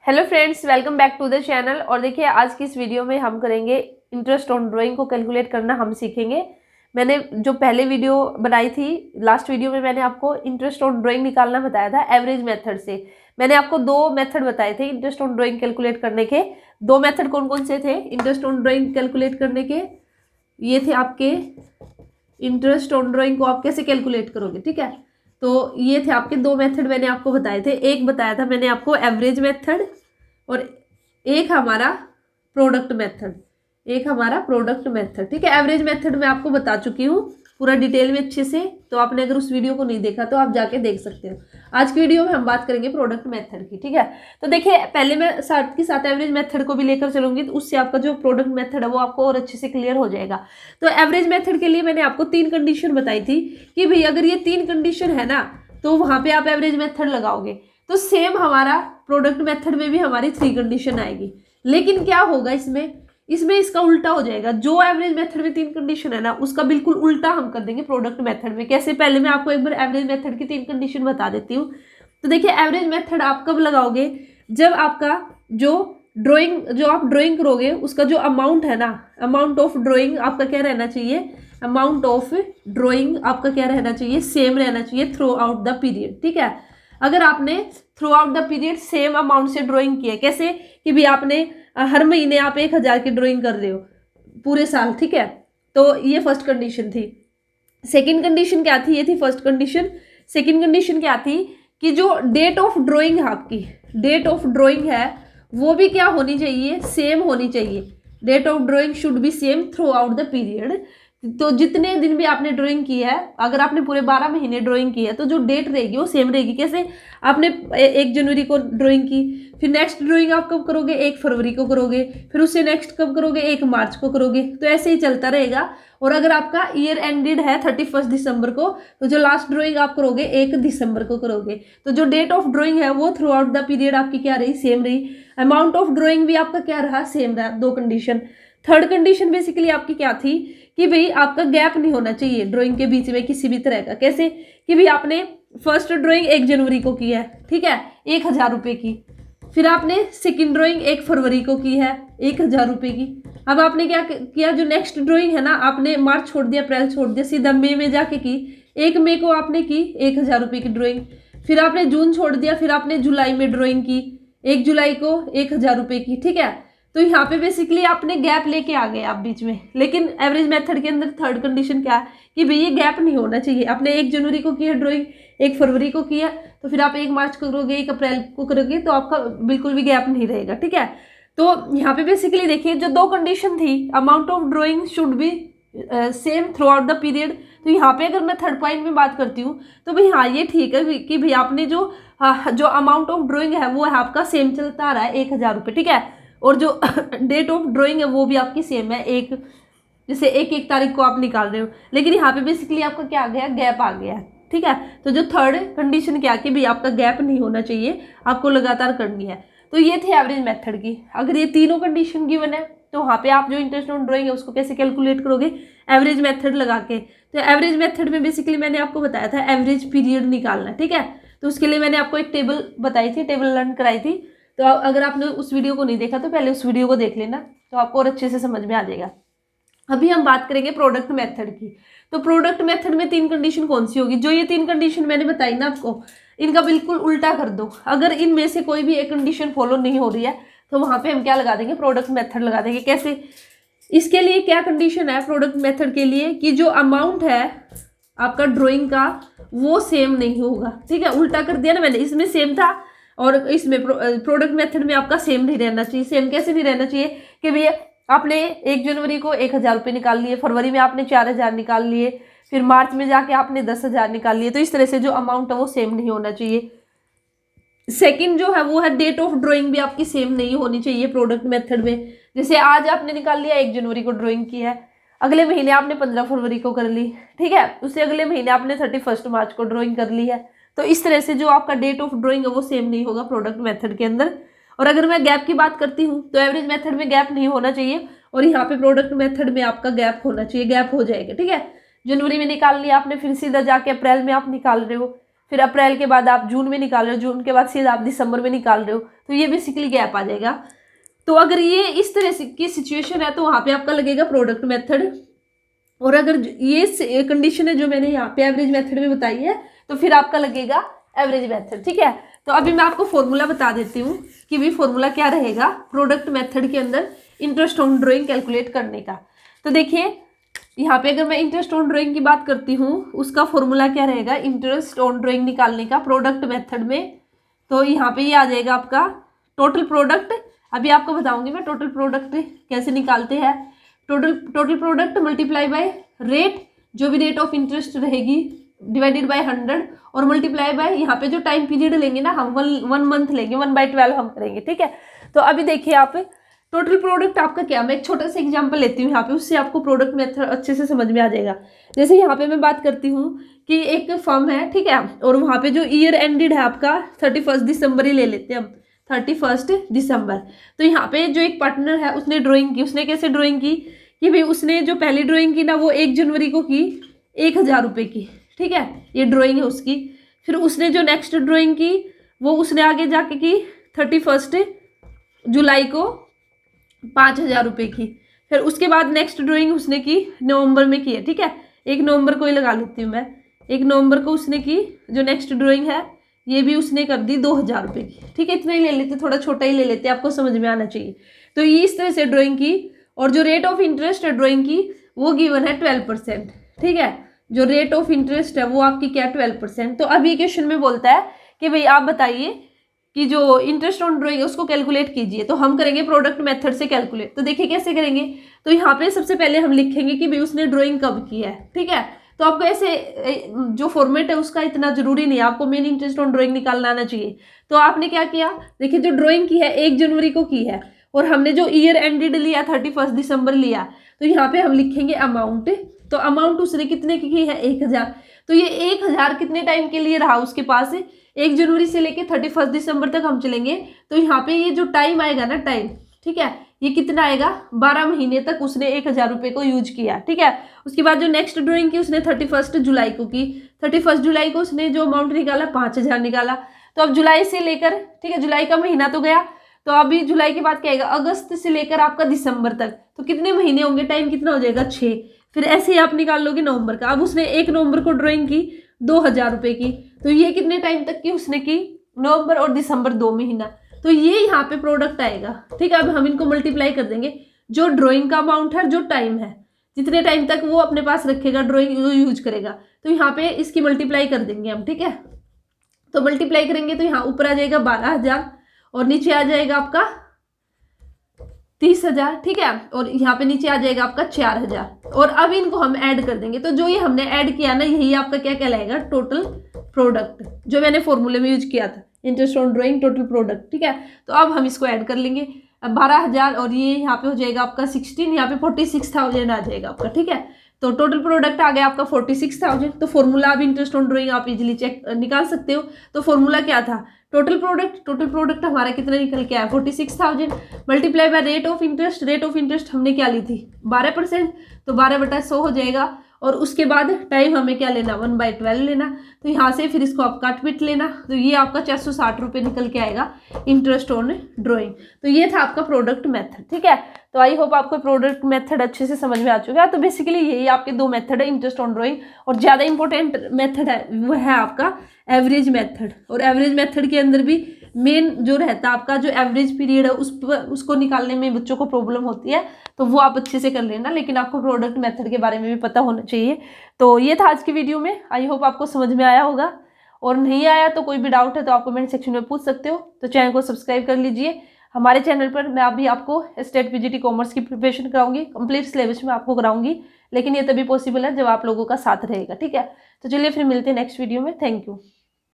Hello friends, welcome back to the channel. और देखिए, आज की इस वीडियो में हम करेंगे इंटरेस्ट ऑन ड्राइंग को कैलकुलेट करना हम सीखेंगे। मैंने जो पहले वीडियो बनाई थी, लास्ट वीडियो में मैंने आपको इंटरेस्ट ऑन ड्राइंग निकालना बताया था एवरेज मेथड से। मैंने आपको दो मेथड बताए थे इंटरेस्ट ऑन ड्राइंग कैलकुलेट करने के। दो मेथड कौन कौन से थे इंटरेस्ट ऑन ड्राइंग कैलकुलेट करने के? ये थे आपके इंटरेस्ट ऑन ड्राइंग को आप कैसे कैलकुलेट करोगे, ठीक है। तो ये थे आपके दो मेथड मैंने आपको बताए थे। एक बताया था मैंने आपको एवरेज मेथड और एक हमारा प्रोडक्ट मेथड। ठीक है। एवरेज मेथड मैं आपको बता चुकी हूँ पूरा डिटेल में अच्छे से, तो आपने अगर उस वीडियो को नहीं देखा तो आप जाके देख सकते हो। आज की वीडियो में हम बात करेंगे प्रोडक्ट मेथड की, ठीक है। तो देखिए, पहले मैं साथ के साथ एवरेज मेथड को भी लेकर चलूंगी, तो उससे आपका जो प्रोडक्ट मेथड है वो आपको और अच्छे से क्लियर हो जाएगा। तो एवरेज मेथड के लिए मैंने आपको 3 कंडीशन बताई थी कि भाई अगर ये 3 कंडीशन है ना, तो वहां पे आप एवरेज मेथड लगाओगे। तो सेम हमारा प्रोडक्ट मेथड में भी हमारी 3 कंडीशन आएगी, लेकिन क्या होगा इसमें इसका उल्टा हो जाएगा। जो एवरेज मेथड में 3 कंडीशन है ना, उसका बिल्कुल उल्टा हम कर देंगे प्रोडक्ट मेथड में। कैसे? पहले मैं आपको एक बार एवरेज मेथड की 3 कंडीशन बता देती हूँ। तो देखिए, एवरेज मेथड आप कब लगाओगे? जब आपका जो आप ड्राइंग करोगे उसका जो अमाउंट है ना, अमाउंट ऑफ ड्राइंग आपका क्या रहना चाहिए? अमाउंट ऑफ ड्राइंग आपका क्या रहना चाहिए? सेम रहना चाहिए थ्रू आउट द पीरियड, ठीक है। अगर आपने through out the period same amount से ड्राइंग किया, कैसे कि भी आपने हर महीने आप 1000 की ड्राइंग कर रहे हो पूरे साल, ठीक है। तो ये फर्स्ट कंडीशन थी। सेकंड कंडीशन क्या थी? ये थी फर्स्ट कंडीशन। सेकंड कंडीशन क्या थी कि जो डेट ऑफ ड्राइंग है, आपकी डेट ऑफ ड्राइंग है वो भी क्या होनी चाहिए? सेम होनी चाहिए। Date of drawing should be same throughout the period. तो जितने दिन भी आपने ड्राइंग की है, अगर आपने पूरे 12 महीने ड्राइंग की है तो जो डेट रहेगी वो सेम रहेगी। कैसे? आपने 1 जनवरी को ड्राइंग की, फिर नेक्स्ट ड्राइंग आप कब करोगे? 1 फरवरी को करोगे, फिर उससे नेक्स्ट कब करोगे? 1 मार्च को करोगे। तो ऐसे ही चलता रहेगा। और अगर आपका ईयर एंडेड है 31 दिसंबर को, तो जो लास्ट ड्राइंग आप करोगे 1 दिसंबर को करोगे। तो जो डेट ऑफ ड्राइंग है वो थ्रू आउट द पीरियड आपकी क्या रही? सेम रही। अमाउंट ऑफ ड्राइंग भी आपका क्या रहा? सेम रहा। 2 कंडीशन। थर्ड कंडीशन बेसिकली आपकी क्या थी कि भाई आपका गैप नहीं होना चाहिए ड्राइंग के बीच में किसी भी तरह का। कैसे? कि भाई आपने फर्स्ट ड्राइंग 1 जनवरी को की है, ठीक है, 1000 रुपये की। फिर आपने सेकंड ड्राइंग 1 फरवरी को की है 1000 रुपये की। अब आपने क्या किया? जो नेक्स्ट ड्राइंग है ना, आपने मार्च छोड़ दिया, अप्रैल छोड़ दिया, सीधा मई में जाके की। 1 मई को आपने की 1000 रुपये की ड्राइंग। फिर आपने जून छोड़ दिया, फिर आपने जुलाई में ड्राइंग की 1 जुलाई को 1000 रुपये की, ठीक है। तो यहाँ पे बेसिकली आपने गैप लेके आ गए आप बीच में। लेकिन एवरेज मेथड के अंदर थर्ड कंडीशन क्या है कि भाई ये गैप नहीं होना चाहिए। आपने 1 जनवरी को किया ड्राइंग, 1 फरवरी को किया, तो फिर आप 1 मार्च को करोगे, 1 अप्रैल को करोगे, तो आपका बिल्कुल भी गैप नहीं रहेगा, ठीक है। तो यहाँ पे बेसिकली देखिए, जो 2 कंडीशन थी, amount of drawing should be same throughout the period. तो यहाँ पे अगर मैं थर्ड पॉइंट में बात करती हूँ, तो भाई हाँ, ये ठीक है कि भाई आपने जो अमाउंट ऑफ ड्राइंग है वो है आपका सेम चलता आ रहा है 1000 रुपये, ठीक है। और जो डेट ऑफ ड्राइंग है वो भी आपकी सेम है, जैसे 1 तारीख को आप निकाल रहे हो। लेकिन यहाँ पे बेसिकली आपका क्या आ गया? गैप आ गया, ठीक है। तो जो थर्ड कंडीशन क्या कि भाई आपका गैप नहीं होना चाहिए, आपको लगातार करनी है। तो ये थे एवरेज मेथड की। अगर ये तीनों कंडीशन गिवन है, तो वहाँ पे आप जो इंटरेस्ट ऑन ड्राइंग है उसको कैसे कैलकुलेट करोगे? एवरेज मेथड लगा के। तो एवरेज मेथड में बेसिकली मैंने आपको बताया था एवरेज पीरियड निकालना, ठीक है। तो उसके लिए मैंने आपको एक टेबल बताई थी, टेबल लर्न कराई थी। तो अगर आपने उस वीडियो को नहीं देखा तो पहले उस वीडियो को देख लेना, तो आपको और अच्छे से समझ में आ जाएगा। अभी हम बात करेंगे प्रोडक्ट मेथड की। तो प्रोडक्ट मेथड में 3 कंडीशन कौन सी होगी? जो ये 3 कंडीशन मैंने बताई ना आपको, इनका बिल्कुल उल्टा कर दो। अगर इनमें से कोई भी एक कंडीशन फॉलो नहीं हो रही है, तो वहां पे हम क्या लगा देंगे? प्रोडक्ट मेथड लगा देंगे। कैसे? इसके लिए क्या कंडीशन है प्रोडक्ट मेथड के लिए कि जो अमाउंट है आपका ड्रॉइंग का वो सेम नहीं होगा, ठीक है। उल्टा कर दिया ना मैंने, इसमें सेम था और इसमें प्रोडक्ट मेथड में आपका सेम नहीं रहना चाहिए। सेम कैसे नहीं रहना चाहिए कि भैया आपने 1 जनवरी को 1000 रुपये निकाल लिए, फरवरी में आपने 4000 निकाल लिए, फिर मार्च में जाके आपने 10,000 निकाल लिए। तो इस तरह से जो अमाउंट है वो सेम नहीं होना चाहिए। सेकंड जो है वो है डेट ऑफ ड्राइंग भी आपकी सेम नहीं होनी चाहिए प्रोडक्ट मेथड में। जैसे आज आपने निकाल लिया 1 जनवरी को ड्राइंग की है, अगले महीने आपने 15 फरवरी को कर ली, ठीक है। उससे अगले महीने आपने 31 मार्च को ड्राइंग कर ली है। तो इस तरह से जो आपका डेट ऑफ ड्राइंग है वो सेम नहीं होगा प्रोडक्ट मेथड के अंदर। और अगर मैं गैप की बात करती हूँ, तो एवरेज मेथड में गैप नहीं होना चाहिए, और यहाँ पे प्रोडक्ट मेथड में आपका गैप होना चाहिए। गैप हो जाएगा, ठीक है। जनवरी में निकाल लिया आपने, फिर सीधा जाके अप्रैल में आप निकाल रहे हो, फिर अप्रैल के बाद आप जून में निकाल रहे हो, जून के बाद सीधा आप दिसंबर में निकाल रहे हो, तो ये बेसिकली गैप आ जाएगा। तो अगर ये इस तरह की सिचुएशन है तो वहाँ पे आपका लगेगा प्रोडक्ट मेथड। और अगर ये कंडीशन है जो मैंने यहाँ पे एवरेज मेथड में बताई है तो फिर आपका लगेगा एवरेज मेथड, ठीक है। तो अभी मैं आपको फॉर्मूला बता देती हूँ कि भाई फॉर्मूला क्या रहेगा प्रोडक्ट मेथड के अंदर इंटरेस्ट ऑन ड्राइंग कैलकुलेट करने का। तो देखिए यहाँ पे अगर मैं इंटरेस्ट ऑन ड्राइंग की बात करती हूँ उसका फॉर्मूला क्या रहेगा इंटरेस्ट ऑन ड्राइंग निकालने का प्रोडक्ट मेथड में। तो यहाँ पे ये आ जाएगा आपका टोटल प्रोडक्ट। अभी आपको बताऊंगी मैं टोटल प्रोडक्ट कैसे निकालते हैं। Total product multiply by rate, जो भी रेट ऑफ इंटरेस्ट रहेगी, डिवाइडेड बाय 100 और मल्टीप्लाई बाय यहाँ पे जो टाइम पीरियड लेंगे ना हम 1 मंथ लेंगे, 1/12 हम करेंगे, ठीक है। तो अभी देखिए आप टोटल प्रोडक्ट आपका क्या, मैं एक छोटा सा एग्जांपल लेती हूँ यहाँ पे, उससे आपको प्रोडक्ट मेथड अच्छे से समझ में आ जाएगा। जैसे यहाँ पे मैं बात करती हूँ कि एक फर्म है, ठीक है, और वहाँ पे जो ईयर एंडेड है आपका 31 दिसंबर ही ले लेते हैं हम, 31 दिसंबर। तो यहाँ पे जो एक पार्टनर है उसने ड्राइंग की, उसने कैसे ड्राइंग की कि भाई उसने जो पहली ड्राइंग की ना वो 1 जनवरी को की 1000 रुपये की, ठीक है, ये ड्राइंग है उसकी। फिर उसने जो नेक्स्ट ड्राइंग की वो उसने आगे जाके की 31 जुलाई को 5000 रुपये की। फिर उसके बाद नेक्स्ट ड्राइंग उसने की नवंबर में की है, ठीक है, 1 नवंबर को ही लगा लेती हूँ मैं, 1 नवंबर को उसने की जो नेक्स्ट ड्राइंग है ये भी उसने कर दी 2000 रुपये की, ठीक है। इतना ही ले लेते, थोड़ा छोटा ही ले लेते, आपको समझ में आना चाहिए। तो ये इस तरह से ड्राइंग की, और जो रेट ऑफ इंटरेस्ट है ड्राइंग की वो गिवन है 12%, ठीक है। जो रेट ऑफ इंटरेस्ट है वो आपकी क्या 12%। तो अभी क्वेश्चन में बोलता है कि भाई आप बताइए कि जो इंटरेस्ट ऑन ड्राइंग है उसको कैलकुलेट कीजिए। तो हम करेंगे प्रोडक्ट मेथड से कैलकुलेट। तो देखिए कैसे करेंगे। तो यहाँ पे सबसे पहले हम लिखेंगे कि भाई उसने ड्राइंग कब की है, ठीक है। तो आपको ऐसे जो फॉर्मेट है उसका इतना जरूरी नहीं है, आपको मेन इंटरेस्ट ऑन ड्राइंग निकालना आना चाहिए। तो आपने क्या किया, देखिए जो ड्राइंग की है 1 जनवरी को की है और हमने जो ईयर एंडेड लिया 31 दिसंबर लिया, तो यहाँ पे हम लिखेंगे अमाउंट। तो अमाउंट उसने कितने की है 1000। तो ये 1000 कितने टाइम के लिए रहा उसके पास, 1 जनवरी से लेके 31 दिसंबर तक हम चलेंगे। तो यहाँ पे ये जो टाइम आएगा ना टाइम, ठीक है, ये कितना आएगा 12 महीने तक उसने 1000 रुपये को यूज किया, ठीक है। उसके बाद जो नेक्स्ट ड्राइंग की उसने 31 जुलाई को की, 31 जुलाई को उसने जो अमाउंट निकाला 5000 निकाला। तो अब जुलाई से लेकर, ठीक है, जुलाई का महीना तो गया, तो अभी जुलाई के बाद क्या आएगा अगस्त से लेकर आपका दिसंबर तक, तो कितने महीने होंगे, टाइम कितना हो जाएगा 6। फिर ऐसे ही आप निकाल लोगे नवंबर का। अब उसने 1 नवंबर को ड्राइंग की 2000 रुपये की, तो ये कितने टाइम तक की उसने की, नवंबर और दिसंबर 2 महीना। तो ये यहाँ पे प्रोडक्ट आएगा, ठीक है। अब हम इनको मल्टीप्लाई कर देंगे, जो ड्राइंग का अमाउंट है, जो टाइम है, जितने टाइम तक वो अपने पास रखेगा ड्राइंग यूज करेगा, तो यहाँ पे इसकी मल्टीप्लाई कर देंगे हम, ठीक है। तो मल्टीप्लाई करेंगे तो यहाँ ऊपर आ जाएगा 12000 और नीचे आ जाएगा आपका 30000, ठीक है, और यहाँ पे नीचे आ जाएगा आपका 4000। और अब इनको हम ऐड कर देंगे। तो जो ये हमने ऐड किया ना यही आपका क्या कहलाएगा टोटल प्रोडक्ट, जो मैंने फॉर्मूले में यूज किया था interest on drawing total product, ठीक है। तो अब हम इसको ऐड कर लेंगे। अब 12000 और ये यहाँ पे हो जाएगा आपका 16, यहाँ पे 46,000 आ जाएगा आपका, ठीक है। तो टोटल प्रोडक्ट आ गया आपका 46,000। तो फॉर्मूला अब इंटरेस्ट ऑन ड्राइंग आप इजीली चेक निकाल सकते हो। तो फॉर्मूला क्या था, टोटल प्रोडक्ट हमारा कितना निकल के आया 46,000 multiply by rate of interest. Rate of interest हमने क्या ली थी 12%, तो 12/100 हो जाएगा। और उसके बाद टाइम हमें क्या लेना 1/12 लेना। तो यहाँ से फिर इसको आप काट पीट लेना, तो ये आपका 460 रुपये निकल के आएगा इंटरेस्ट ऑन ड्राइंग। तो ये था आपका प्रोडक्ट मेथड, ठीक है। तो आई होप आपको प्रोडक्ट मेथड अच्छे से समझ में आ चुका है। तो बेसिकली यही आपके 2 मेथड है, इंटरेस्ट ऑन ड्राइंग, और ज़्यादा इंपॉर्टेंट मेथड है वो है आपका एवरेज मेथड। और एवरेज मेथड के अंदर भी मेन जो रहता है आपका जो एवरेज पीरियड है उसको निकालने में बच्चों को प्रॉब्लम होती है, तो वो आप अच्छे से कर लेना। लेकिन आपको प्रोडक्ट मेथड के बारे में भी पता होना चाहिए। तो ये था आज की वीडियो में, आई होप आपको समझ में आया होगा। और नहीं आया तो कोई भी डाउट है तो आप कमेंट सेक्शन में पूछ सकते हो। तो चैनल को सब्सक्राइब कर लीजिए। हमारे चैनल पर मैं अभी आपको स्टेट पीजीटी कॉमर्स की प्रिपरेशन कराऊंगी, कंप्लीट सिलेबस में आपको कराऊंगी, लेकिन ये तभी पॉसिबल है जब आप लोगों का साथ रहेगा, ठीक है। तो चलिए फिर मिलते हैं नेक्स्ट वीडियो में। Thank you.